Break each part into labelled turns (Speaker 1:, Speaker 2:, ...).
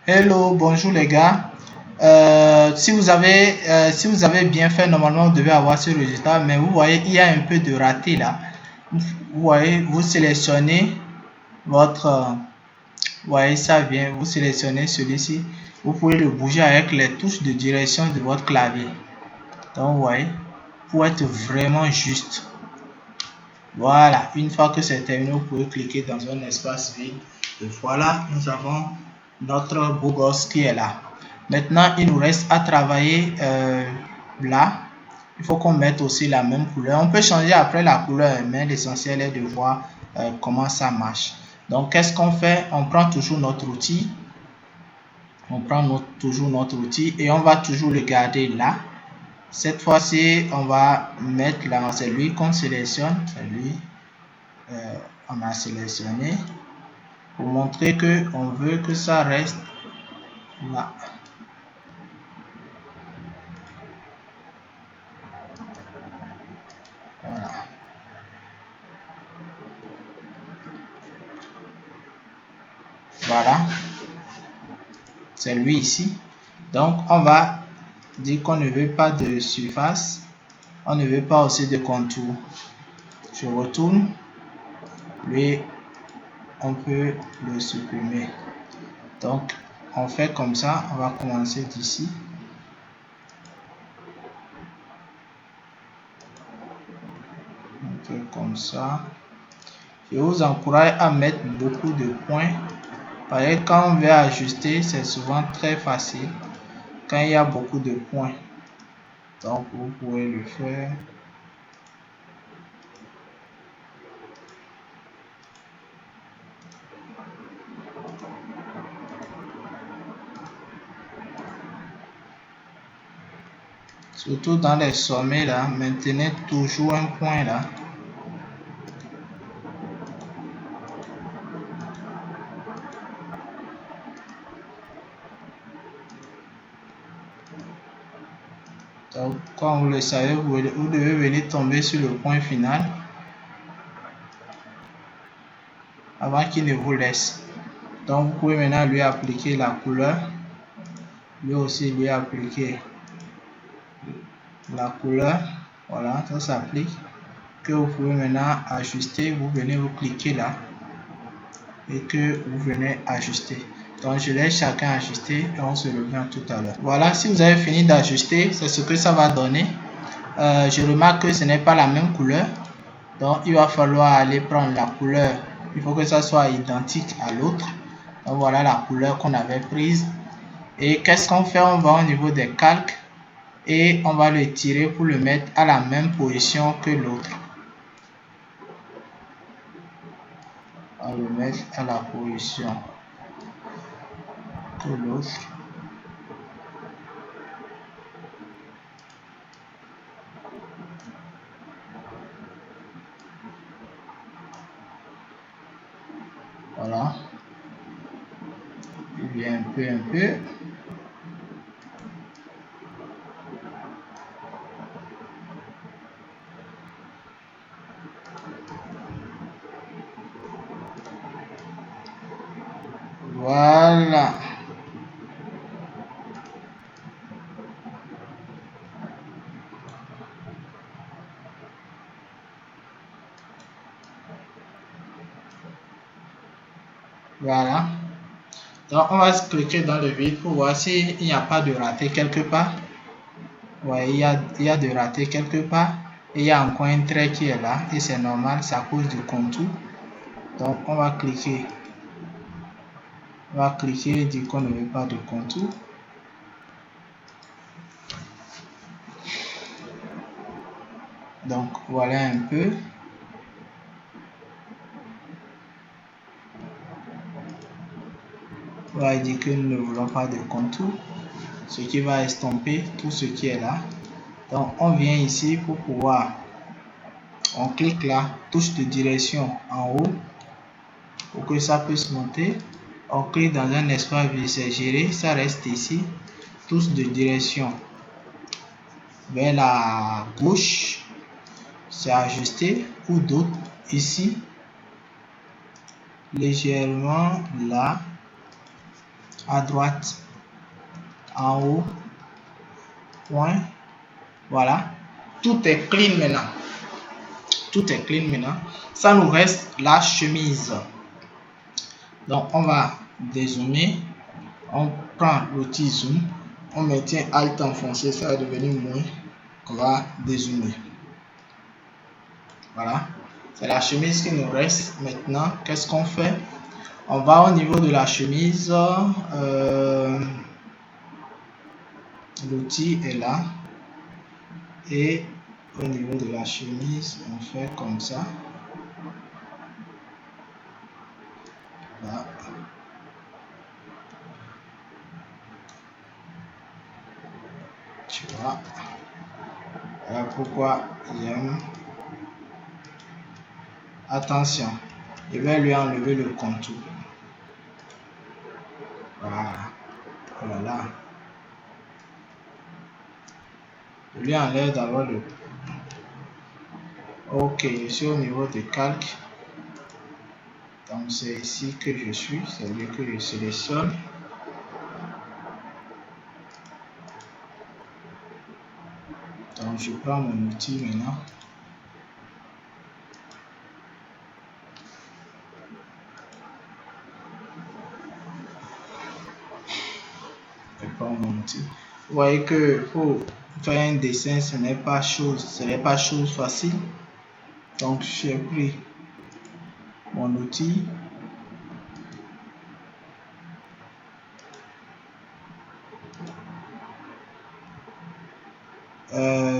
Speaker 1: Hello, bonjour les gars. Si vous avez bien fait, normalement vous devez avoir ce résultat, mais vous voyez, il y a un peu de raté là. Vous voyez, vous sélectionnez votre, vous voyez ça vient, vous sélectionnez celui-ci. Vous pouvez le bouger avec les touches de direction de votre clavier. Donc vous voyez, pour être vraiment juste. Voilà, une fois que c'est terminé, vous pouvez cliquer dans un espace vide. Et voilà, nous avons notre beau gosse qui est là. Maintenant, il nous reste à travailler là. Il faut qu'on mette aussi la même couleur. On peut changer après la couleur, mais l'essentiel est de voir comment ça marche. Donc, qu'est-ce qu'on fait? On prend toujours notre outil. On prend toujours notre outil et on va toujours le garder là. Cette fois-ci, on va mettre là, c'est lui qu'on sélectionne. C'est lui. On a sélectionné pour montrer que on veut que ça reste là. Voilà. Voilà. C'est lui ici. Donc, on va dire qu'on ne veut pas de surface. On ne veut pas aussi de contour. Je retourne. Lui, on peut le supprimer. Donc, on fait comme ça. On va commencer d'ici. On fait comme ça. Je vous encourage à mettre beaucoup de points. Parce que quand on veut ajuster, c'est souvent très facile quand il y a beaucoup de points. Donc, vous pouvez le faire. Surtout dans les sommets là, maintenez toujours un point là. Donc, quand vous le savez, vous devez venir tomber sur le point final avant qu'il ne vous laisse. Donc, vous pouvez maintenant lui appliquer la couleur. Lui aussi lui appliquer la couleur. Voilà, ça s'applique. Que vous pouvez maintenant ajuster. Vous venez vous cliquer là et que vous venez ajuster. Donc, je laisse chacun ajuster et on se revoit tout à l'heure. Voilà, si vous avez fini d'ajuster, c'est ce que ça va donner. Je remarque que ce n'est pas la même couleur. Donc, il va falloir aller prendre la couleur. Il faut que ça soit identique à l'autre. Donc, voilà la couleur qu'on avait prise. Et qu'est-ce qu'on fait? On va au niveau des calques et on va le tirer pour le mettre à la même position que l'autre. On va le mettre à la position que l'autre. Voilà. Il vient un peu. Voilà. Voilà. Donc, on va se cliquer dans le vide pour voir s'il n'y a pas de raté quelque part. Ouais, il y a de raté quelque part. Et il y a encore un trait qui est là. Et c'est normal, c'est à cause du contour. Donc, on va cliquer. On va cliquer et dire qu'on ne veut pas de contour. Donc, voilà un peu. On va dire que nous ne voulons pas de contour. Ce qui va estomper tout ce qui est là. Donc, on vient ici pour pouvoir. On clique là, touche de direction en haut. Pour que ça puisse monter. On clique dans un espace vide, c'est géré. Ça reste ici. Touche de direction vers la gauche. C'est ajusté. Ou d'autres ici. Légèrement là. à droite, en haut, point, voilà. Tout est clean maintenant. Tout est clean maintenant. Ça nous reste la chemise. Donc, on va dézoomer. On prend l'outil zoom. On maintient Alt enfoncé, ça va devenir moins. On va dézoomer. Voilà. C'est la chemise qui nous reste. Maintenant, qu'est-ce qu'on fait? On va au niveau de la chemise. L'outil est là. Et au niveau de la chemise, on fait comme ça. Voilà. Tu vois. Voilà pourquoi j'aime. Attention, je vais lui enlever le contour. Voilà. Oh là là. Je lui enlève d'abord le. Ok, je suis au niveau de calque. Donc c'est ici que je suis, c'est lui que je sélectionne. Donc je prends mon outil maintenant. Je prends mon outil. Vous voyez que pour faire un dessin, ce n'est pas chose facile. Donc j'ai pris mon outil.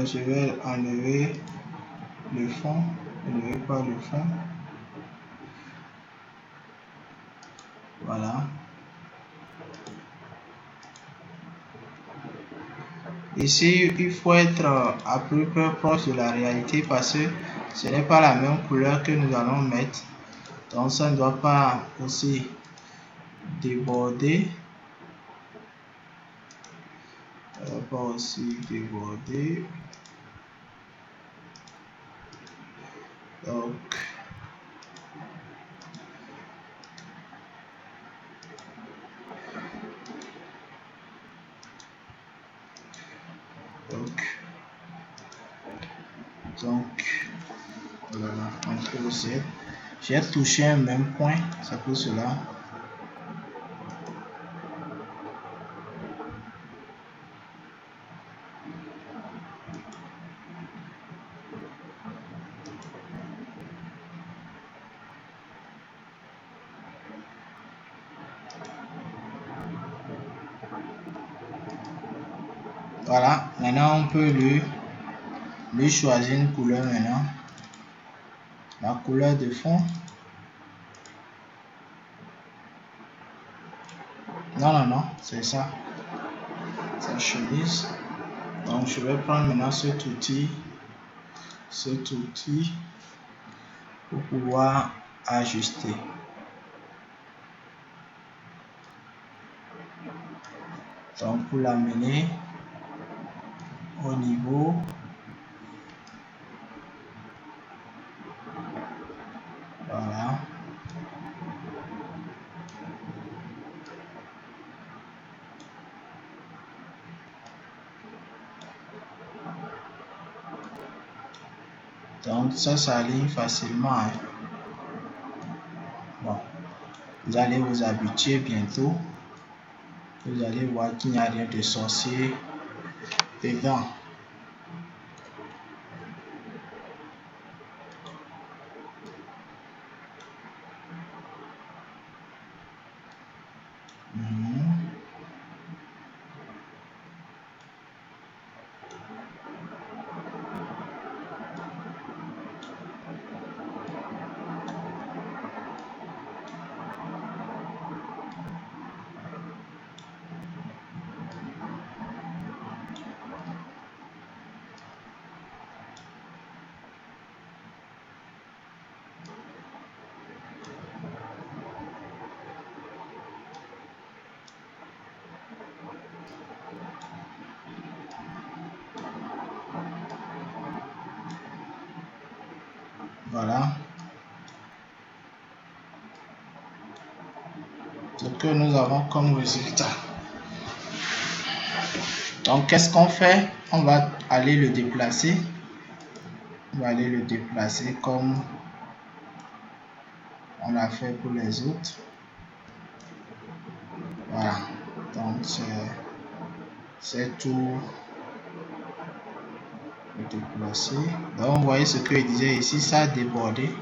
Speaker 1: Je vais enlever le fond. Je ne veux pas le fond. Voilà. Ici, il faut être à peu près proche de la réalité parce que ce n'est pas la même couleur que nous allons mettre. Donc ça ne doit pas aussi déborder. Ça ne doit pas aussi déborder. Donc voilà, CTRL Z. J'ai touché un même point, c'est pour cela. Voilà, maintenant on peut lui choisir une couleur maintenant. La couleur de fond. Non, c'est ça. Sa chemise. Donc je vais prendre maintenant cet outil pour pouvoir ajuster. Donc pour l'amener au niveau, voilà. Donc ça s'aligne facilement. Hein. Bon, vous allez vous habituer bientôt. Vous allez voir qu'il n'y a rien de sorcier dedans. Voilà. que nous avons comme résultat. Donc, qu'est-ce qu'on fait? On va aller le déplacer. On va aller le déplacer comme on l'a fait pour les autres. Voilà. Donc, c'est tout déplacer. Donc, vous voyez ce que je disais ici, ça a débordé.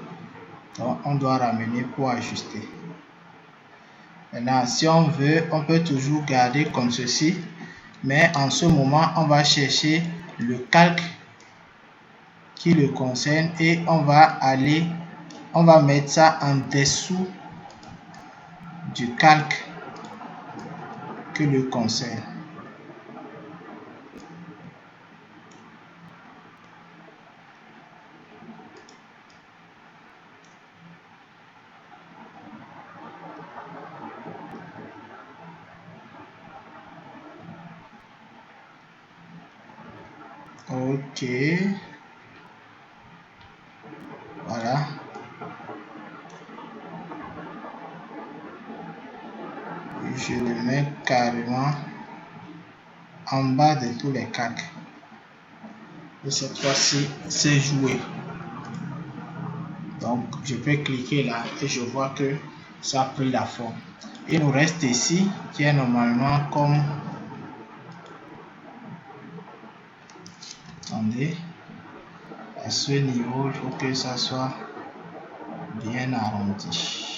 Speaker 1: Donc, on doit ramener pour ajuster. Maintenant, si on veut, on peut toujours garder comme ceci. Mais en ce moment, on va chercher le calque qui le concerne et on va mettre ça en dessous du calque que le concerne. Ok. Voilà. Je le mets carrément en bas de tous les calques. Et cette fois-ci, c'est joué. Donc, je peux cliquer là et je vois que ça a pris la forme. Il nous reste ici qui est normalement comme... Attendez. À ce niveau, il faut que ça soit bien arrondi.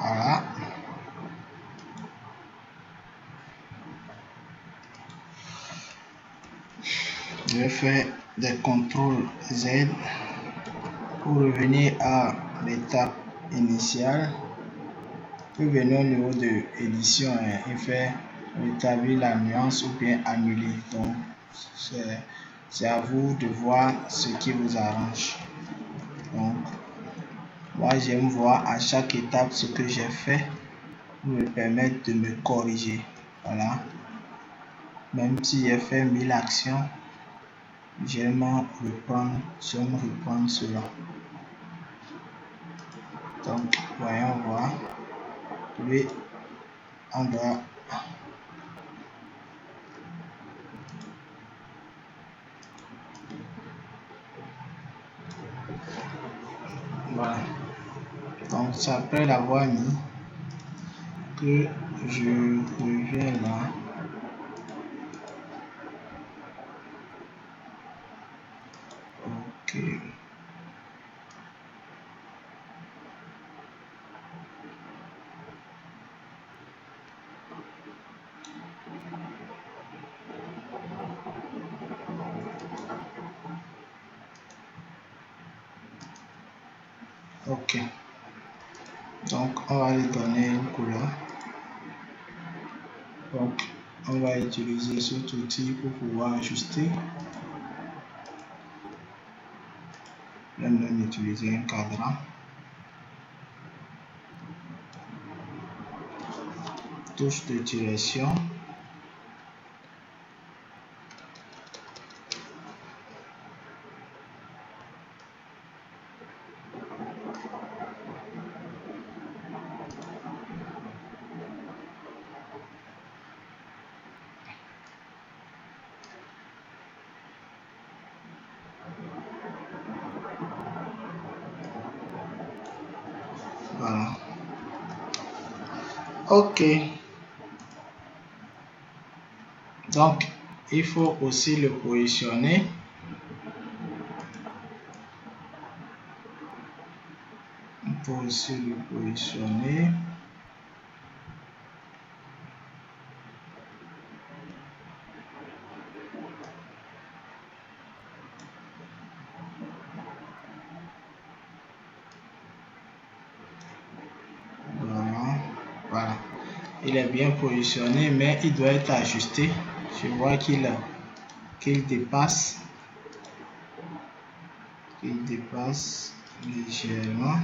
Speaker 1: Voilà. Je vais faire des CTRL Z pour revenir à l'étape initiale. Vous venez au niveau de édition et faire rétablir la nuance ou bien annuler. Donc, c'est à vous de voir ce qui vous arrange. Donc, moi j'aime voir à chaque étape ce que j'ai fait pour me permettre de me corriger. Voilà. Même si j'ai fait 1000 actions, j'aime reprendre cela. Donc, voyons voir. Lui, on doit... Voilà. Donc, c'est après l'avoir mis que je reviens là. Ok. Ok. Donc, on va lui donner une couleur. Donc, on va utiliser cet outil pour pouvoir ajuster. Même utiliser un cadran. Touche de direction. Voilà. Ok. Donc, il faut aussi le positionner. Il faut aussi le positionner. Voilà. Il est bien positionné, mais il doit être ajusté. Je vois qu'il dépasse. Il dépasse légèrement.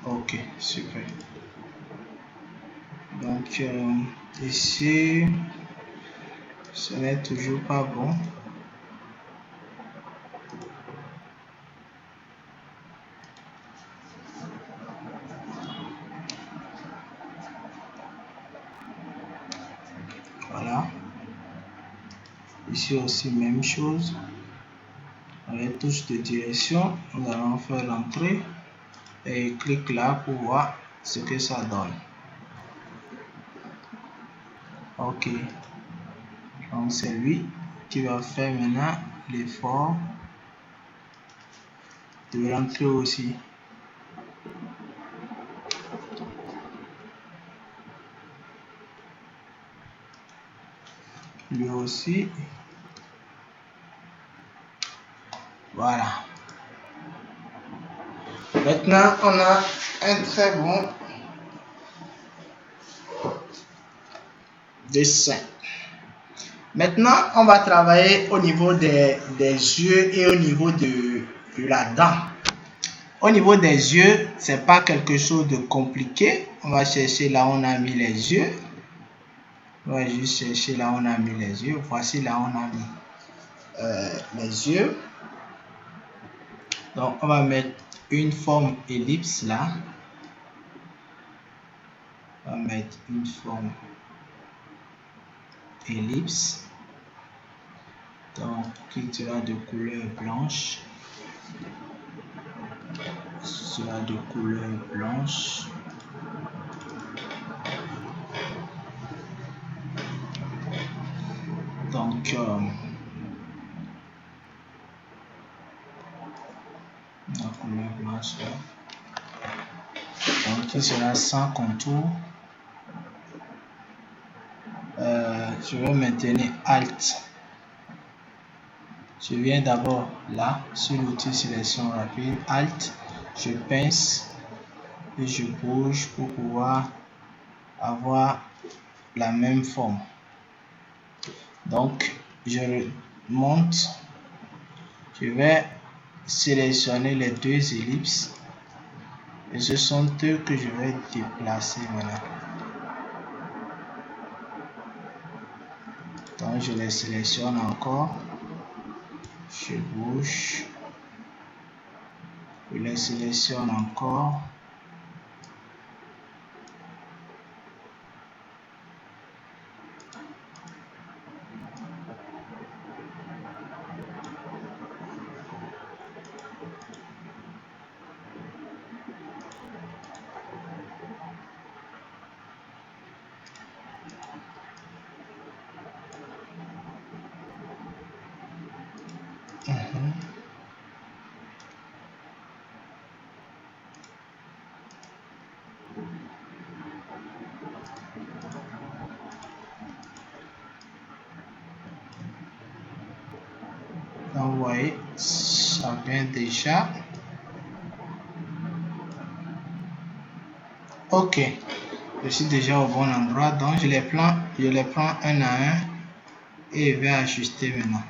Speaker 1: Ok, super. Donc ici, ce n'est toujours pas bon. Voilà. Ici aussi, même chose. Avec touche de direction, nous allons faire l'entrée et clique là pour voir ce que ça donne. Ok. Donc c'est lui qui va faire maintenant l'effort de l'entrée aussi. Lui aussi. Voilà. Maintenant, on a un très bon dessin. Maintenant, on va travailler au niveau des yeux et au niveau de la dent. Au niveau des yeux, c'est pas quelque chose de compliqué. On va chercher là où on a mis les yeux. On va juste chercher là où on a mis les yeux. Voici là où on a mis les yeux. Donc, on va mettre une forme ellipse là. On va mettre une forme ellipse. Donc, qui sera de couleur blanche. Sera de couleur blanche. Donc, la couleur blanche là. Donc, qui sera sans contour. Je vais maintenir Alt. Je viens d'abord là sur l'outil sélection rapide, Alt, je pince et je bouge pour pouvoir avoir la même forme. Donc je monte, je vais sélectionner les deux ellipses et ce sont eux que je vais déplacer maintenant. Donc je les sélectionne encore, je bouge, je les sélectionne encore. Donc vous voyez, ça vient déjà. Ok, je suis déjà au bon endroit, donc je les prends un à un et je vais ajuster maintenant.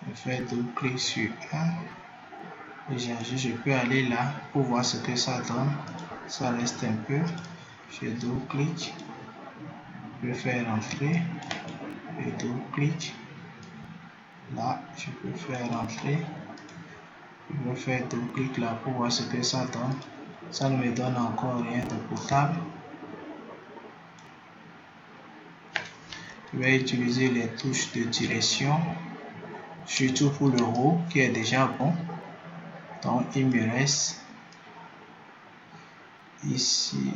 Speaker 1: Je fais double clic sur un et j'ajuste. Je peux aller là pour voir ce que ça donne. Ça reste un peu. Je double clic. Je peux faire entrer et double clic. Là, je peux faire entrer. Je vais faire double clic là pour voir ce que ça donne. Ça ne me donne encore rien de potable. Je vais utiliser les touches de direction, surtout pour le haut qui est déjà bon. Donc il me reste ici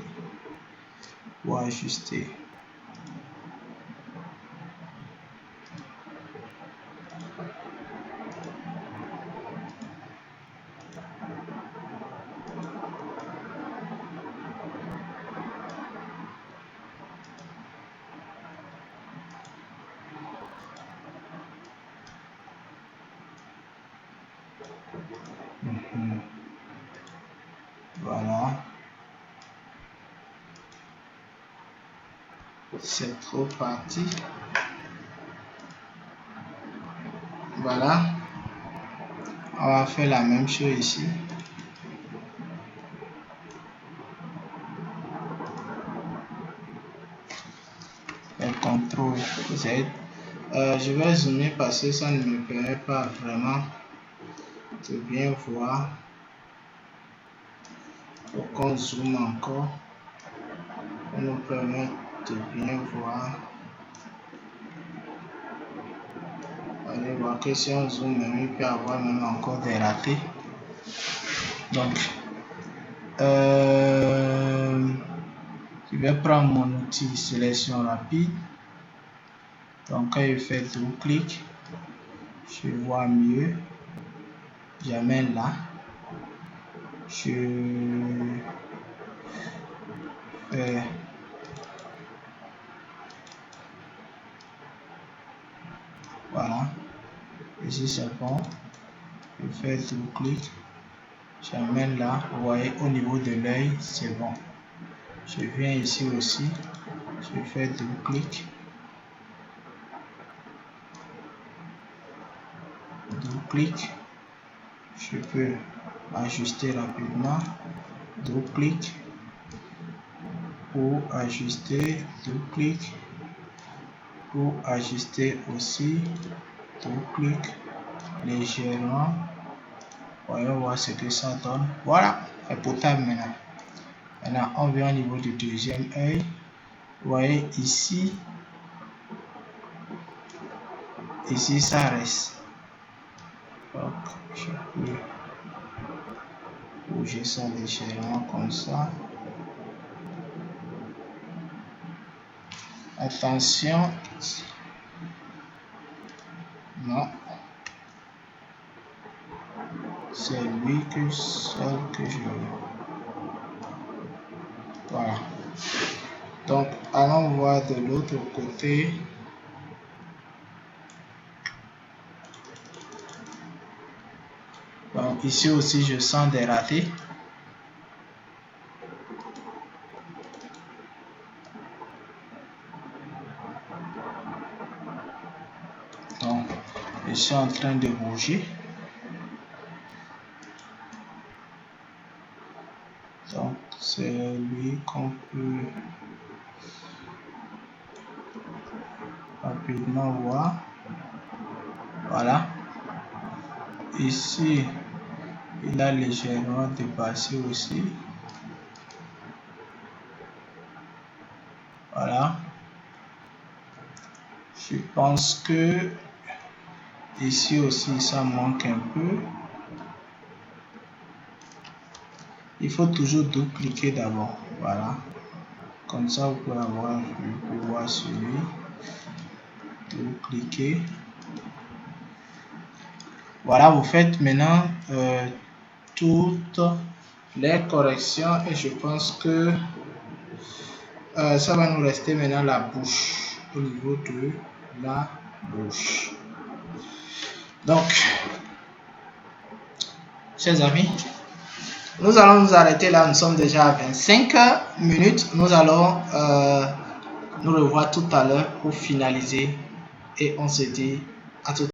Speaker 1: pour ajuster. Voilà. C'est trop parti. Voilà. On va faire la même chose ici. Le CTRL Z. Je vais zoomer parce que ça ne me permet pas vraiment de bien voir. Pour qu'on zoome encore, pour nous permettre de bien voir. Allez voir que si on zoome, il peut y avoir même encore des ratés. Donc, je vais prendre mon outil sélection rapide. Donc, quand je fais double-clic, je vois mieux. J'amène là. Je fais voilà. Ici c'est bon. Je fais double-clic. J'amène là. Vous voyez au niveau de l'œil, c'est bon. Je viens ici aussi. Je fais double-clic. Double-clic. Je peux ajuster rapidement. Double-clic. Pour ajuster. Double-clic. Pour ajuster aussi. Double-clic. Légèrement. Voyons voir ce que ça donne. Voilà. C'est potable maintenant. Maintenant, on vient au niveau du deuxième œil. Vous voyez ici. Ici, ça reste. Donc, je peux bouger ça légèrement comme ça. Attention. Non. C'est lui seul que je veux. Voilà. Donc, allons voir de l'autre côté. Donc, ici aussi, je sens des ratés. Donc, je suis en train de bouger. Donc, c'est lui qu'on peut rapidement voir. Voilà. Ici, il a légèrement dépassé aussi. Voilà. Je pense que ici aussi, ça manque un peu. Il faut toujours double-cliquer d'abord. Voilà. Comme ça, vous pouvez avoir le pouvoir sur lui. Double-cliquer. Voilà, vous faites maintenant toutes les corrections et je pense que ça va nous rester maintenant la bouche, au niveau de la bouche. Donc, chers amis, nous allons nous arrêter là. Nous sommes déjà à 25 minutes. Nous allons nous revoir tout à l'heure pour finaliser et on se dit à tout à l'heure.